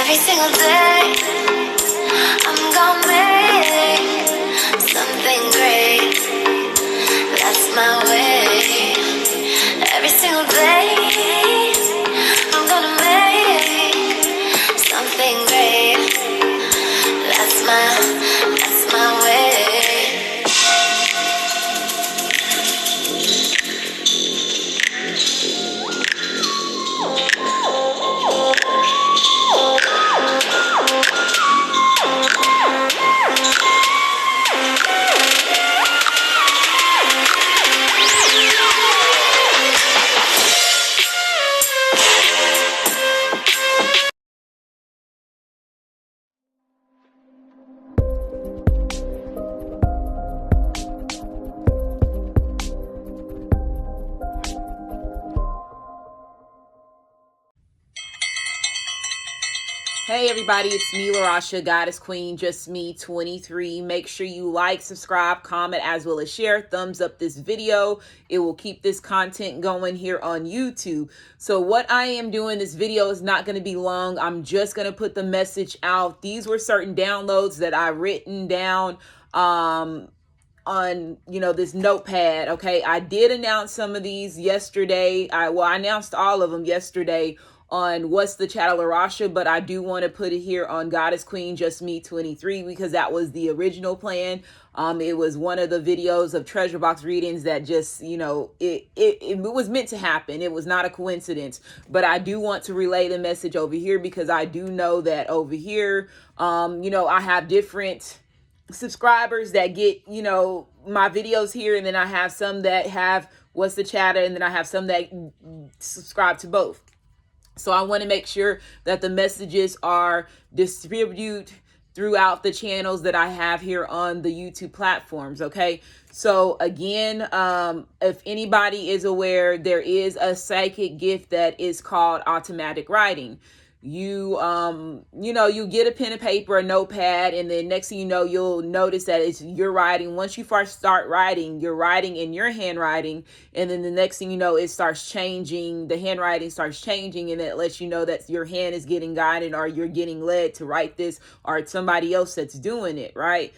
Every single day, I'm gonna make something great. That's my way. Every single day, I'm gonna make something great. That's my way. Hey everybody, it's me, Larasha, Goddess Queen, Just Me 23. Make sure you like, subscribe, comment, as well as share. Thumbs up this video. It will keep this content going here on YouTube. So what I am doing, this video is not going to be long. I'm just going to put the message out. These were certain downloads that I written down on this notepad. Okay, I did announce some of these yesterday. I announced all of them yesterday on What's the Chatter Larasha, but I do want to put it here on Goddess Queen Just Me 23 because that was the original plan. It was one of the videos of treasure box readings that just, it was meant to happen. It was not a coincidence, but I do want to relay the message over here because I do know that over here, I have different subscribers that get, my videos here, and then I have some that have What's the Chatter, and then I have some that subscribe to both. So I want to make sure that the messages are distributed throughout the channels that I have here on the YouTube platforms. Okay. So again, if anybody is aware, there is a psychic gift that is called automatic writing. You get a pen and paper, a notepad, and then next thing you know, you'll notice that it's your writing. Once you first start writing, you're writing in your handwriting, and then the next thing you know, it starts changing. The handwriting starts changing, and it lets you know that your hand is getting guided, or you're getting led to write this, or it's somebody else that's doing it, right?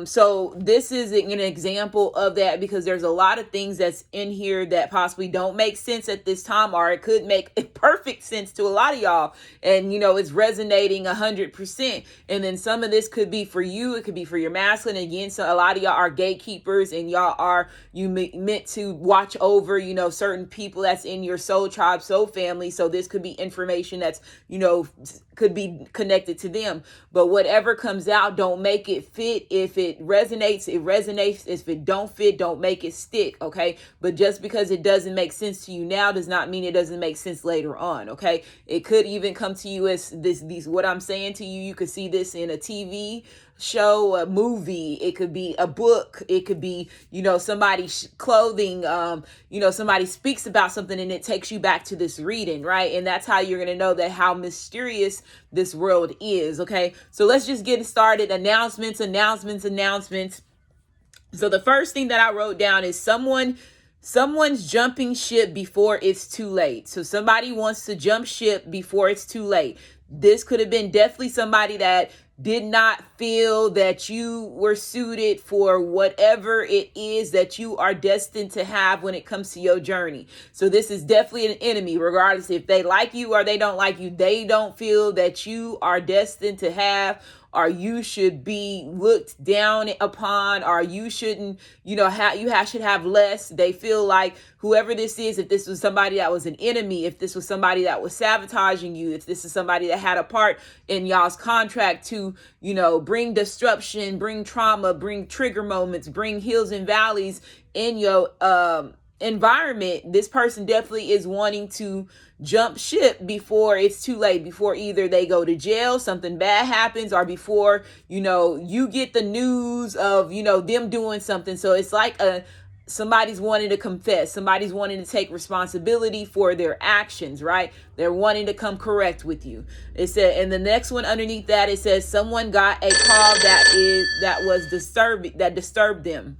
So this is an example of that because there's a lot of things that's in here that possibly don't make sense at this time, or it could make perfect sense to a lot of y'all. And, it's resonating 100%. And then some of this could be for you. It could be for your masculine. Again, so a lot of y'all are gatekeepers, and y'all are meant to watch over, certain people that's in your soul tribe, soul family. So this could be information that's, could be connected to them. But whatever comes out, don't make it fit. If it resonates, it resonates. If it don't fit, don't make it stick. Okay. But just because it doesn't make sense to you now does not mean it doesn't make sense later on. Okay. It could even come to you as these, what I'm saying to you. You could see this in a TV show, a movie. It could be a book. It could be, somebody's clothing. Somebody speaks about something and it takes you back to this reading, right? And that's how you're going to know that how mysterious this world is. Okay. So let's just get started. Announcements. So the first thing that I wrote down is someone's jumping ship before it's too late. So somebody wants to jump ship before it's too late. This could have been definitely somebody that did not feel that you were suited for whatever it is that you are destined to have when it comes to your journey. So this is definitely an enemy, regardless if they like you or they don't like you. They don't feel that you are destined to have, or you should be looked down upon, or you shouldn't, should have less. They feel like whoever this is, if this was somebody that was an enemy, if this was somebody that was sabotaging you, if this is somebody that had a part in y'all's contract to, bring disruption, bring trauma, bring trigger moments, bring hills and valleys in your environment, this person definitely is wanting to jump ship before it's too late, before either they go to jail, something bad happens, or before, you get the news of, them doing something. So it's like somebody's wanting to confess, somebody's wanting to take responsibility for their actions, right? They're wanting to come correct with you. It said, and the next one underneath that, it says someone got a call that disturbed them.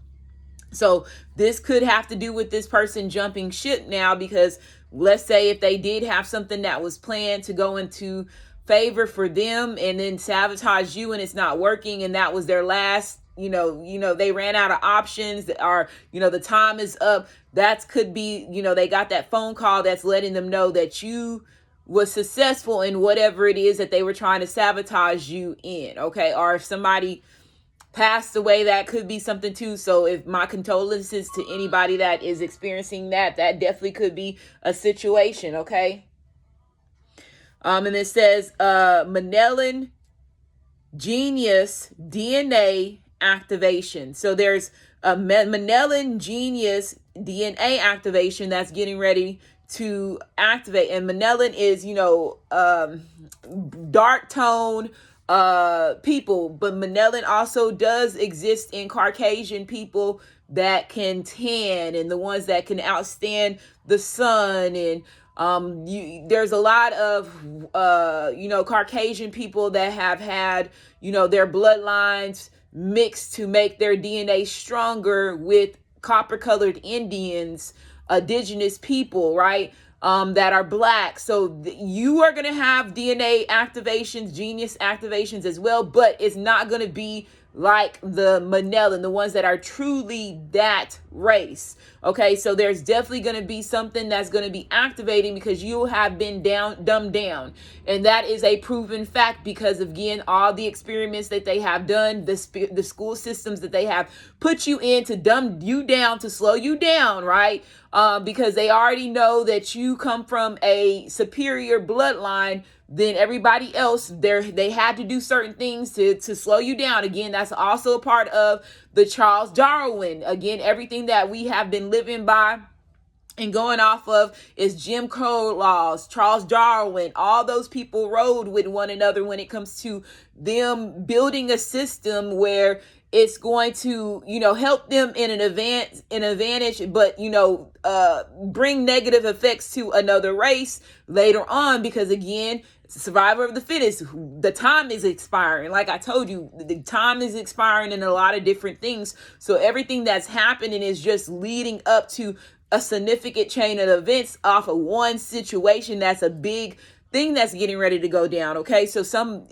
So this could have to do with this person jumping ship now, because let's say if they did have something that was planned to go into favor for them and then sabotage you, and it's not working, and that was their last, they ran out of options, or the time is up. That could be, they got that phone call that's letting them know that you was successful in whatever it is that they were trying to sabotage you in. Okay. Or if somebody passed away, that could be something too. So if my condolences to anybody that is experiencing that definitely could be a situation. Okay. And it says Mendelian genius DNA activation. So there's a Mendelian genius DNA activation that's getting ready to activate. And Mendelian is, dark tone people, but Mendelian also does exist in Caucasian people that can tan, and the ones that can outstand the sun. And there's a lot of Caucasian people that have had their bloodlines mixed to make their DNA stronger with copper colored Indians, indigenous people, right? That are black. So you are going to have DNA activations, genius activations as well, but it's not going to be like the Mendelian, the ones that are truly that race. Okay, so there's definitely going to be something that's going to be activating because you have been dumbed down. And that is a proven fact because, again, all the experiments that they have done, the school systems that they have put you in to dumb you down, to slow you down, right? Because they already know that you come from a superior bloodline than everybody else. They had to do certain things to slow you down. Again, that's also a part of the Charles Darwin. Again, everything that we have been living by and going off of is Jim Crow laws, Charles Darwin. All those people rode with one another when it comes to them building a system where it's going to, help them in an advantage, but, bring negative effects to another race later on, because again, survivor of the fittest, the time is expiring. Like I told you, the time is expiring in a lot of different things. So everything that's happening is just leading up to a significant chain of events off of one situation. That's a big thing that's getting ready to go down. Okay, so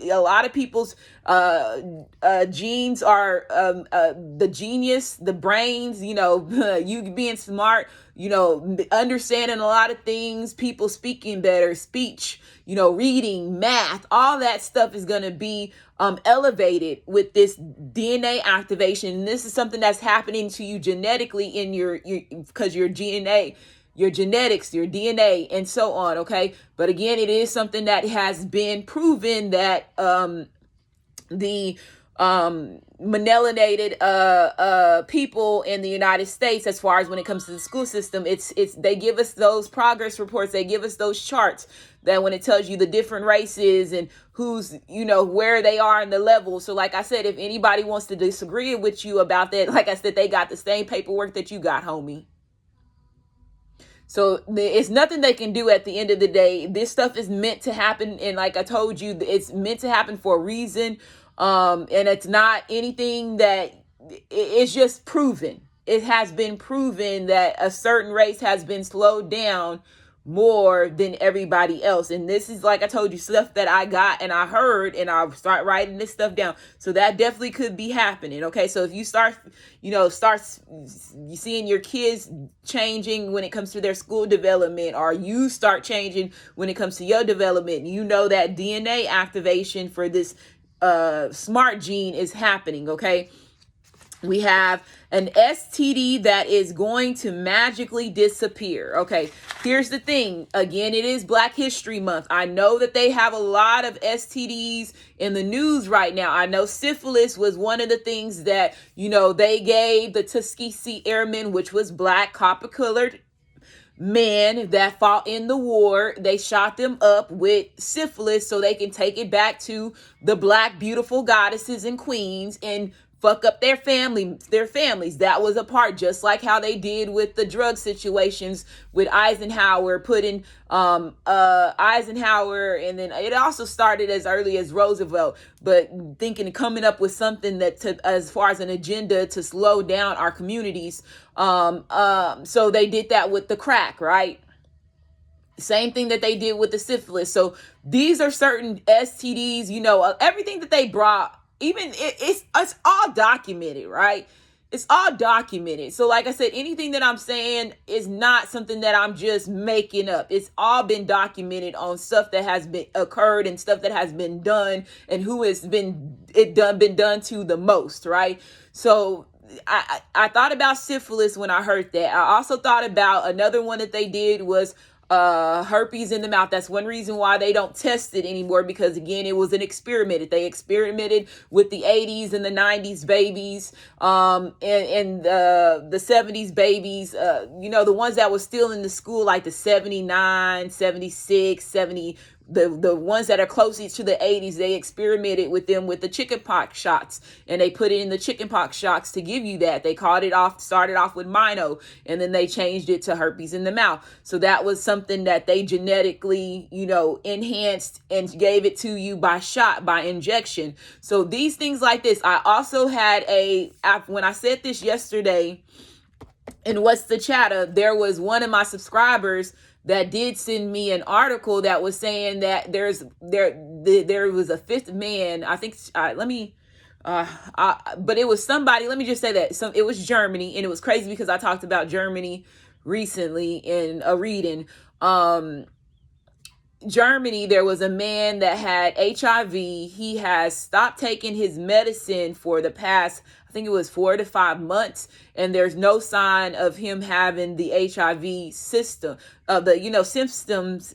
a lot of people's genes are the genius, the brains, you being smart, understanding a lot of things, people speaking better, speech, reading, math, all that stuff is going to be elevated with this DNA activation. And this is something that's happening to you genetically in your because your DNA, your genetics, your DNA, and so on. Okay. But again, it is something that has been proven that the melanated people in the United States, as far as when it comes to the school system, they give us those progress reports, they give us those charts that when it tells you the different races and who's, where they are in the level. So like I said, if anybody wants to disagree with you about that, like I said, they got the same paperwork that you got, homie. So it's nothing they can do at the end of the day. This stuff is meant to happen. And like I told you, it's meant to happen for a reason. And it's not anything that it's just proven. It has been proven that a certain race has been slowed down more than everybody else. And this is, like I told you, stuff that I got and I heard, and I'll start writing this stuff down. So that definitely could be happening. Okay. So if you start seeing your kids changing when it comes to their school development, or you start changing when it comes to your development, that DNA activation for this smart gene is happening. Okay. We have an STD that is going to magically disappear. Okay, here's the thing. Again, it is Black History Month. I know that they have a lot of STDs in the news right now. I know syphilis was one of the things that, they gave the Tuskegee Airmen, which was black, copper-colored men that fought in the war. They shot them up with syphilis so they can take it back to the black, beautiful goddesses and queens and fuck up their families. That was a part, just like how they did with the drug situations with Eisenhower, putting Eisenhower, and then it also started as early as Roosevelt, but coming up with something as far as an agenda to slow down our communities. So they did that with the crack, right? Same thing that they did with the syphilis. So these are certain STDs, everything that they brought, even it's all documented, right? It's all documented. So like I said, anything that I'm saying is not something that I'm just making up. It's all been documented on stuff that has been occurred and stuff that has been done and who has been done to the most, right? So I thought about syphilis when I heard that. I also thought about another one that they did was herpes in the mouth. That's one reason why they don't test it anymore, because again, it was an experiment. They experimented with the 80s and the 90s babies, and the 70s babies, the ones that were still in the school, like the 79, 76, 70, the ones that are closest to the 80s, they experimented with them with the chickenpox shots, and they put it in the chickenpox shots to give you that. They started off with mono, and then they changed it to herpes in the mouth. So that was something that they genetically, enhanced and gave it to you by shot, by injection. So these things like this. I also had when I said this yesterday in What's the Chatter, there was one of my subscribers that did send me an article that was saying that there was a fifth man. I think but it was somebody. Let me just say that it was Germany, and it was crazy because I talked about Germany recently in a reading. Germany, there was a man that had HIV. He has stopped taking his medicine for the past, I think it was 4 to 5 months, and there's no sign of him having the HIV symptoms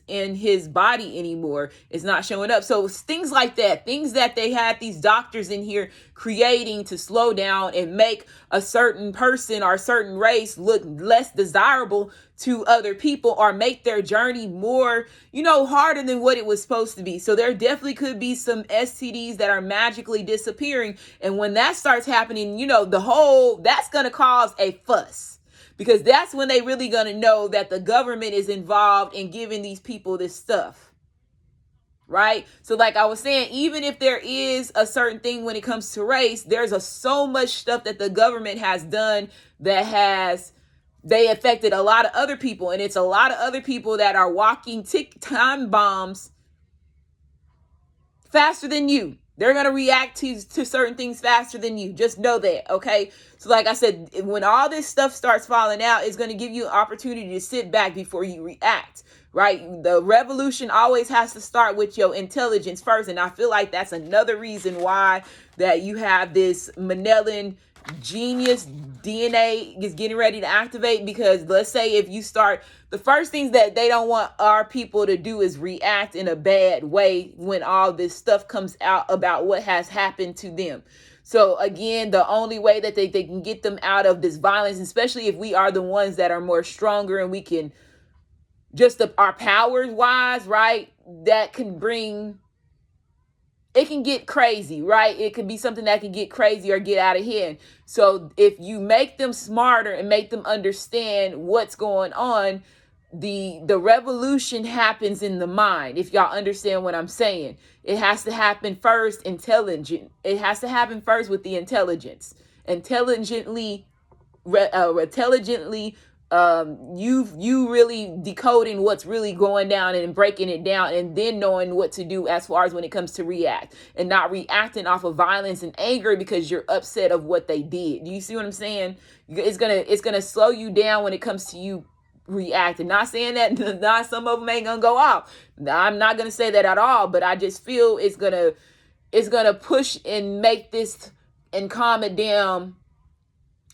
in his body anymore. It's not showing up. So things like that, things that they had these doctors in here creating to slow down and make a certain person or a certain race look less desirable to other people, or make their journey more, harder than what it was supposed to be. So there definitely could be some STDs that are magically disappearing. And when that starts happening, that's going to cause a fuss, because that's when they really going to know that the government is involved in giving these people this stuff. Right? So like I was saying, even if there is a certain thing when it comes to race, there's so much stuff that the government has done that they affected a lot of other people. And it's a lot of other people that are walking time bombs faster than you. They're going to react to certain things faster than you. Just know that, okay? So like I said, when all this stuff starts falling out, it's going to give you an opportunity to sit back before you react, right? The revolution always has to start with your intelligence first. And I feel like that's another reason why that you have this Mendelian genius DNA is getting ready to activate. Because let's say if you start, the first things that they don't want our people to do is react in a bad way when all this stuff comes out about what has happened to them. So again, the only way that they can get them out of this violence, especially if we are the ones that are more stronger and we can just our powers wise, right? That can bring, it can get crazy, right? It could be something that can get crazy or get out of hand. So if you make them smarter and make them understand what's going on, the revolution happens in the mind. If y'all understand what I'm saying, it has to happen first intelligent. It has to happen first with the intelligence. Intelligently, you really decoding what's really going down and breaking it down, and then knowing what to do as far as when it comes to react, and not reacting off of violence and anger because you're upset of what they did. Do you see what I'm saying? It's gonna slow you down when it comes to you reacting. Not saying that not some of them ain't gonna go off. I'm not gonna say that at all, but I just feel it's gonna push and make this and calm it down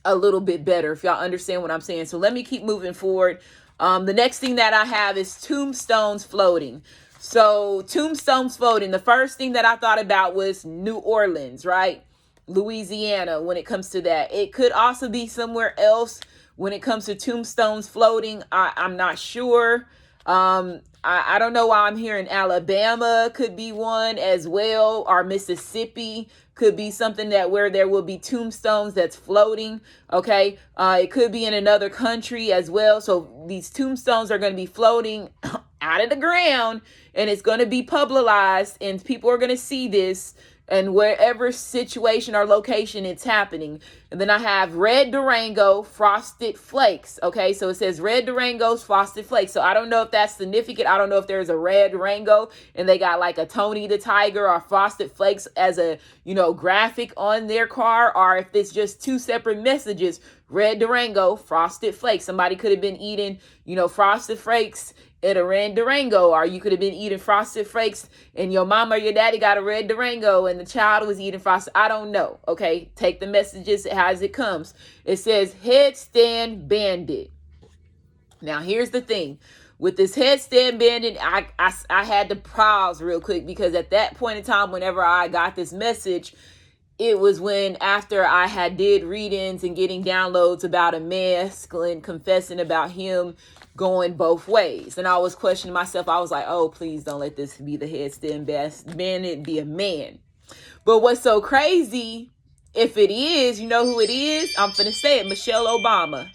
a little bit better, if y'all understand what I'm saying. So let me keep moving forward. The next thing that I have is tombstones floating. So tombstones floating. The first thing that I thought about was New Orleans, right? Louisiana, when it comes to that. It could also be somewhere else when it comes to tombstones floating. I'm not sure. I don't know why I'm hearing Alabama could be one as well, or Mississippi could be something that where there will be tombstones that's floating. Okay. It could be in another country as well. So these tombstones are going to be floating out of the ground, and it's going to be publicized, and people are going to see this, and wherever situation or location it's happening. And then I have red Durango frosted flakes. Okay, so it says red Durango's frosted flakes. So I don't know if that's significant. I don't know if there's a red Durango and they got like a Tony the Tiger or frosted flakes as a, graphic on their car, or if it's just two separate messages. Red Durango frosted flakes. Somebody could have been eating, frosted flakes at a red Durango, or you could have been eating frosted flakes and your mama or your daddy got a red Durango and the child was eating frosted. I don't know. Okay, take the messages as it comes. It says headstand bandit. Now here's the thing with this headstand bandit. I had to pause real quick, because at that point in time, whenever I got this message, it was when after I had did readings and getting downloads about a masculine confessing about him going both ways. And I was questioning myself. I was like, oh, please don't let this be the headstand bandit be a man. But what's so crazy, if it is, you know who it is? I'm finna say it, Michelle Obama.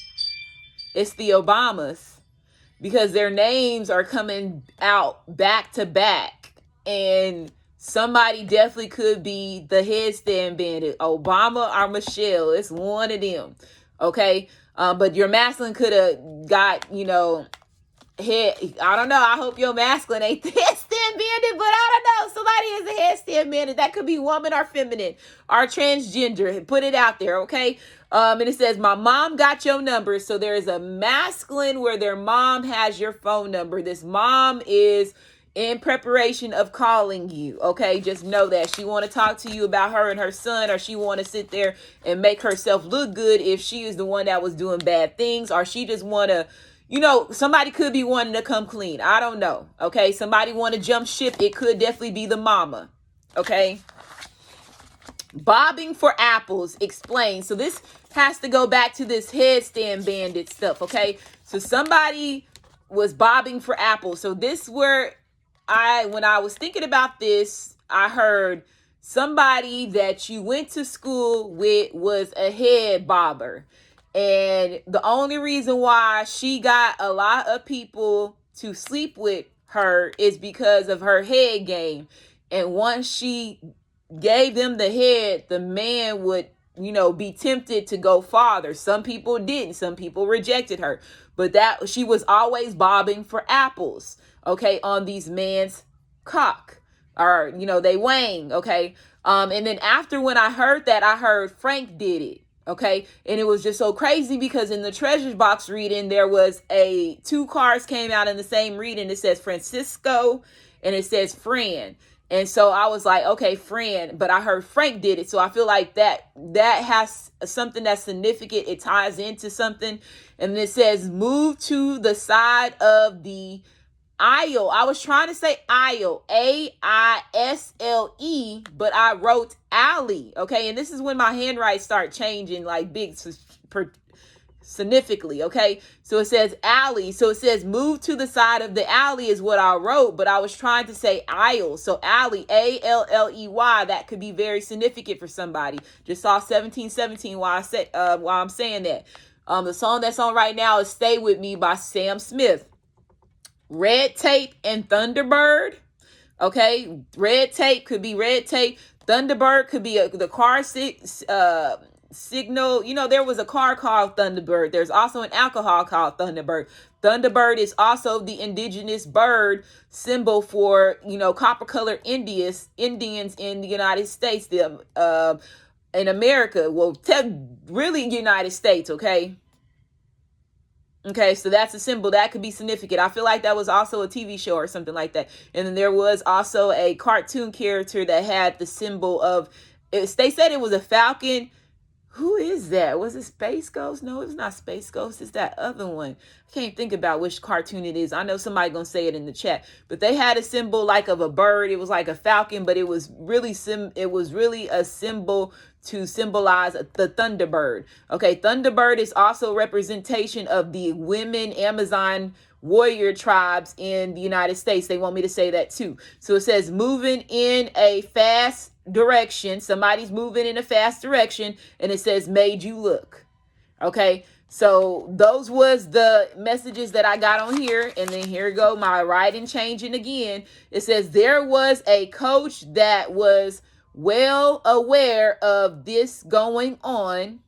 It's the Obamas, because their names are coming out back to back. And somebody definitely could be the headstand bandit, Obama or Michelle. It's one of them. Okay. But your masculine could have got, head. I don't know. I hope your masculine ain't the headstand bandit, but I don't know. Somebody is a headstand bandit. That could be woman or feminine or transgender. Put it out there. Okay. And it says, my mom got your number. So there is a masculine where their mom has your phone number. This mom is in preparation of calling you. Okay, just know that she want to talk to you about her and her son, or she want to sit there and make herself look good if she is the one that was doing bad things, or she just want to, somebody could be wanting to come clean. I don't know. Okay, somebody want to jump ship. It could definitely be the mama. Okay. Bobbing for apples explained. So this has to go back to this headstand bandit stuff. Okay, so somebody was bobbing for apples. So this where when I was thinking about this, I heard somebody that you went to school with was a head bobber. And the only reason why she got a lot of people to sleep with her is because of her head game. And once she gave them the head, the man would, be tempted to go farther. Some people didn't. Some people rejected her. But that she was always bobbing for apples. Okay, on these man's cock, or they wang. Okay, and then after when I heard that, I heard Frank did it. Okay, and it was just so crazy because in the treasure box reading, there was two cards came out in the same reading. It says Francisco and it says Fran. And so I was like, okay, Fran, but I heard Frank did it. So I feel like that has something that's significant. It ties into something. And it says, move to the side of the aisle. I was trying to say aisle, AISLE, but I wrote alley. Okay. And this is when my handwriting start changing like big significantly. Okay. So it says alley. So it says move to the side of the alley is what I wrote, but I was trying to say aisle. So alley, ALLEY, that could be very significant for somebody. Just saw 1717 while I'm saying that. The song that's on right now is Stay With Me by Sam Smith. Red Tape and Thunderbird. Okay. Red Tape could be red tape. Thunderbird could be the car signal. There was a car called Thunderbird. There's also an alcohol called Thunderbird. Thunderbird is also the indigenous bird symbol for, copper colored Indians in the United States, in America. Well, really United States. Okay. Okay, so that's a symbol that could be significant. I feel like that was also a TV show or something like that. And then there was also a cartoon character that had the symbol of, they said it was a falcon. Who is that? Was it Space Ghost? No, it's not Space Ghost. It's that other one. I can't think about which cartoon it is. I know somebody gonna say it in the chat. But they had a symbol like of a bird. It was like a falcon, but it was really a symbol to symbolize the Thunderbird. Okay, Thunderbird is also representation of the women Amazon warrior tribes in the United States. They want me to say that too. So it says moving in a fast direction. Somebody's moving in a fast direction, and it says made you look. Okay, so those was the messages that I got on here. And then here go my writing changing again. It says there was a coach that was well aware of this going on,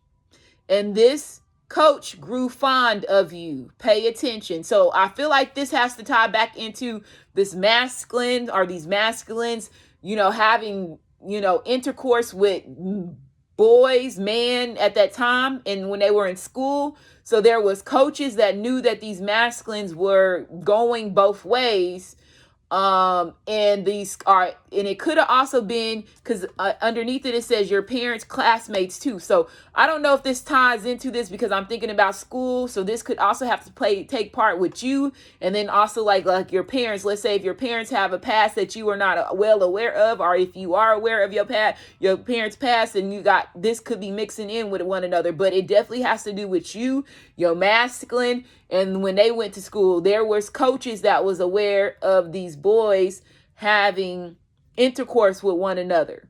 and this coach grew fond of you. Pay attention. So I feel like this has to tie back into this masculine, or these masculines, having, intercourse with boys, men at that time, and when they were in school. So there was coaches that knew that these masculines were going both ways. And it could have also been because underneath it says your parents' classmates too. So I don't know if this ties into this, because I'm thinking about school. So this could also have to take part with you, and then also like your parents. Let's say if your parents have a past that you are not well aware of, or if you are aware of your parents' past, and this could be mixing in with one another. But it definitely has to do with you, your masculine. And when they went to school, there was coaches that was aware of these boys having intercourse with one another.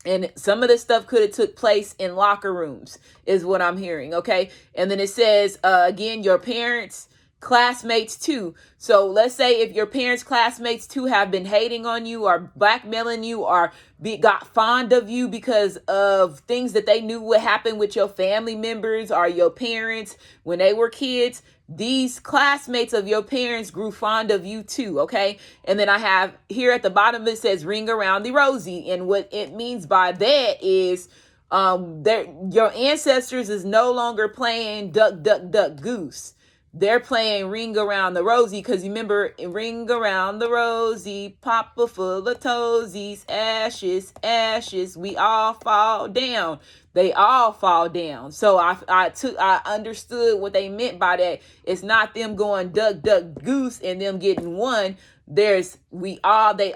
And some of this stuff could have took place in locker rooms, is what I'm hearing. Okay. And then it says, again, your parents' classmates too. So let's say if your parents' classmates too have been hating on you, or blackmailing you, or got fond of you because of things that they knew would happen with your family members or your parents when they were kids. These classmates of your parents grew fond of you too, okay? And then I have here at the bottom, it says ring around the rosy. And what it means by that is your ancestors is no longer playing duck, duck, duck, goose. They're playing ring around the rosy, because you remember, ring around the rosy, papa full of toesies, ashes, ashes, we all fall down. They all fall down. So I understood what they meant by that. It's not them going duck, duck, goose and them getting one. They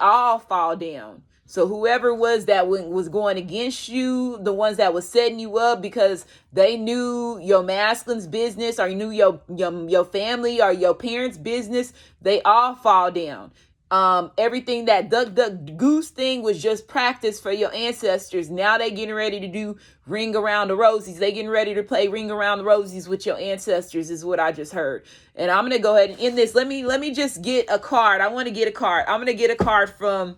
all fall down. So whoever was that was going against you, the ones that was setting you up because they knew your masculine's business, or you knew your family or your parents' business, they all fall down. Everything that duck, duck, goose thing was just practice for your ancestors. Now they getting ready to do ring around the rosies. They getting ready to play ring around the rosies with your ancestors, is what I just heard. And I'm going to go ahead and end this. Let me just get a card. I want to get a card. I'm going to get a card from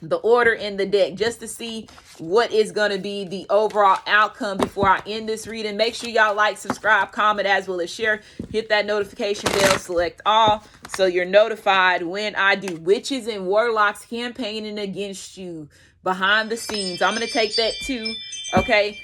the order in the deck, just to see what is going to be the overall outcome before I end this reading. Make sure y'all like, subscribe, comment, as well as share. Hit that notification bell, select all, so you're notified when I do witches and warlocks campaigning against you behind the scenes. I'm going to take that too. Okay.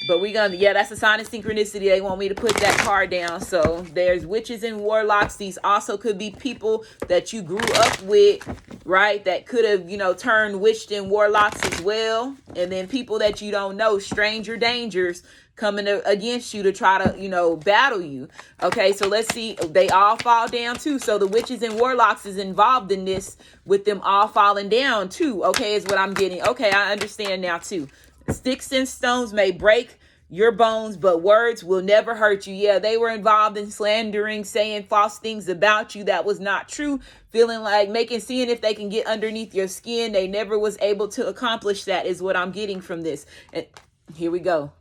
But that's a sign of synchronicity. They want me to put that card down. So there's witches and warlocks. These also could be people that you grew up with, right? That could have, turned witched and warlocks as well. And then people that you don't know, stranger dangers coming against you to try to, battle you. Okay, so let's see. They all fall down too. So the witches and warlocks is involved in this, with them all falling down too. Okay, is what I'm getting. Okay, I understand now too. Sticks and stones may break your bones, but words will never hurt you. Yeah, they were involved in slandering, saying false things about you that was not true, feeling like seeing if they can get underneath your skin. They never was able to accomplish that, is what I'm getting from this. And here we go.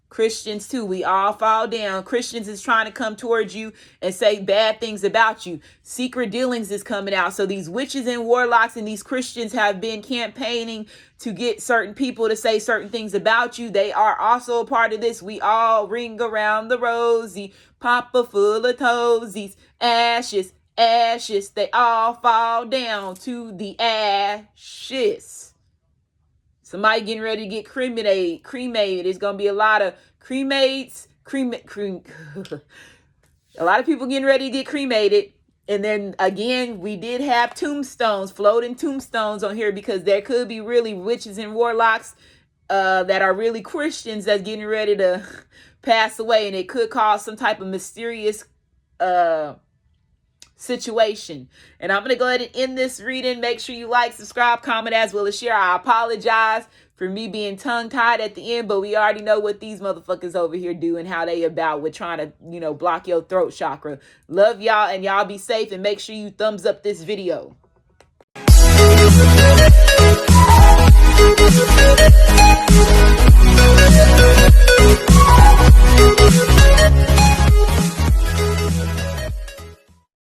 Christians too, we all fall down. Christians is trying to come towards you and say bad things about you. Secret dealings is coming out. So these witches and warlocks and these Christians have been campaigning to get certain people to say certain things about you. They are also a part of this. We all ring around the rosy, papa full of toesies, ashes, ashes. They all fall down to the ashes. Somebody getting ready to get cremated. There's going to be a lot of cremates. A lot of people getting ready to get cremated. And then again, we did have tombstones, floating tombstones on here, because there could be really witches and warlocks that are really Christians that's getting ready to pass away. And it could cause some type of mysterious situation. And I'm going to go ahead and end this reading. Make sure you like, subscribe, comment, as well as share. I apologize for me being tongue-tied at the end, but we already know what these motherfuckers over here do and how they about with trying to, block your throat chakra. Love y'all, and y'all be safe, and make sure you thumbs up this video.